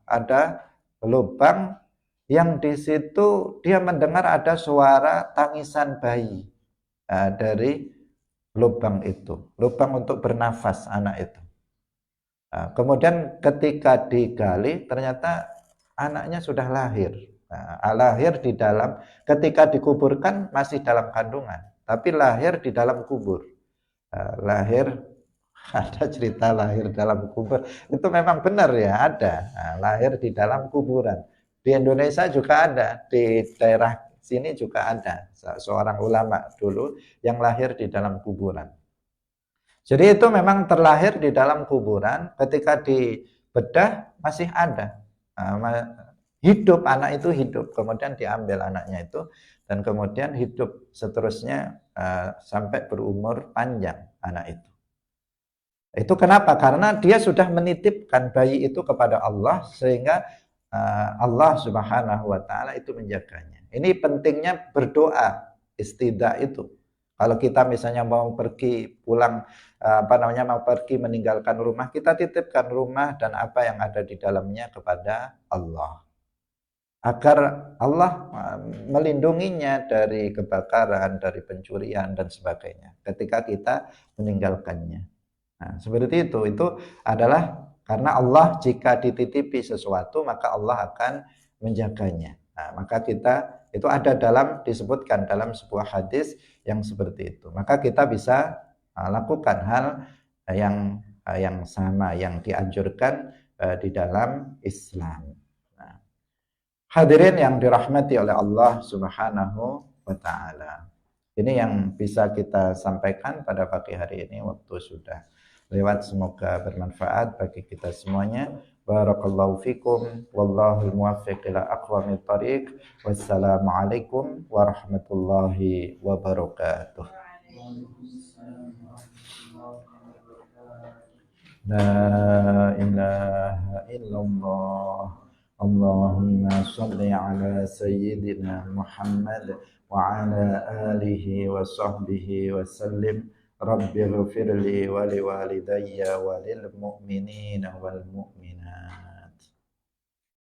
Ada lubang yang di situ dia mendengar ada suara tangisan bayi dari lubang itu. Lubang untuk bernafas anak itu. Kemudian ketika digali ternyata anaknya sudah lahir. Lahir di dalam, ketika dikuburkan masih dalam kandungan. Tapi lahir di dalam kubur. Lahir ada cerita lahir dalam kubur itu memang benar ya, ada lahir di dalam kuburan. Di Indonesia juga ada, di daerah sini juga ada seorang ulama dulu yang lahir di dalam kuburan. Jadi itu memang terlahir di dalam kuburan, ketika dibedah masih ada, hidup, anak itu hidup, kemudian diambil anaknya itu dan kemudian hidup seterusnya sampai berumur panjang anak itu. Itu kenapa? Karena dia sudah menitipkan bayi itu kepada Allah sehingga Allah Subhanahu wa taala itu menjaganya. Ini pentingnya berdoa istidak itu. Kalau kita misalnya mau pergi pulang mau pergi meninggalkan rumah, kita titipkan rumah dan apa yang ada di dalamnya kepada Allah. agar Allah melindunginya dari kebakaran, dari pencurian dan sebagainya ketika kita meninggalkannya. Nah, seperti itu adalah karena Allah jika dititipi sesuatu maka Allah akan menjaganya. Nah, maka kita itu ada disebutkan dalam sebuah hadis yang seperti itu. Maka kita bisa lakukan hal yang sama yang dianjurkan di dalam Islam. Nah, hadirin yang dirahmati oleh Allah Subhanahu wa taala. Ini yang bisa kita sampaikan pada pagi hari ini, waktu sudah lewat, semoga bermanfaat bagi kita semuanya. Barakallahu fikum wallahul muwaffiq ila aqwamit thariq. Wassalamualaikum warahmatullahi wabarakatuh. La ilaha illallah. Allahumma salli ala sayyidina Muhammad wa ala alihi wa sahbihi wa sallim. Rabbi ghfirli wa liwalidayya wa lil mu'minina wal mu'minat.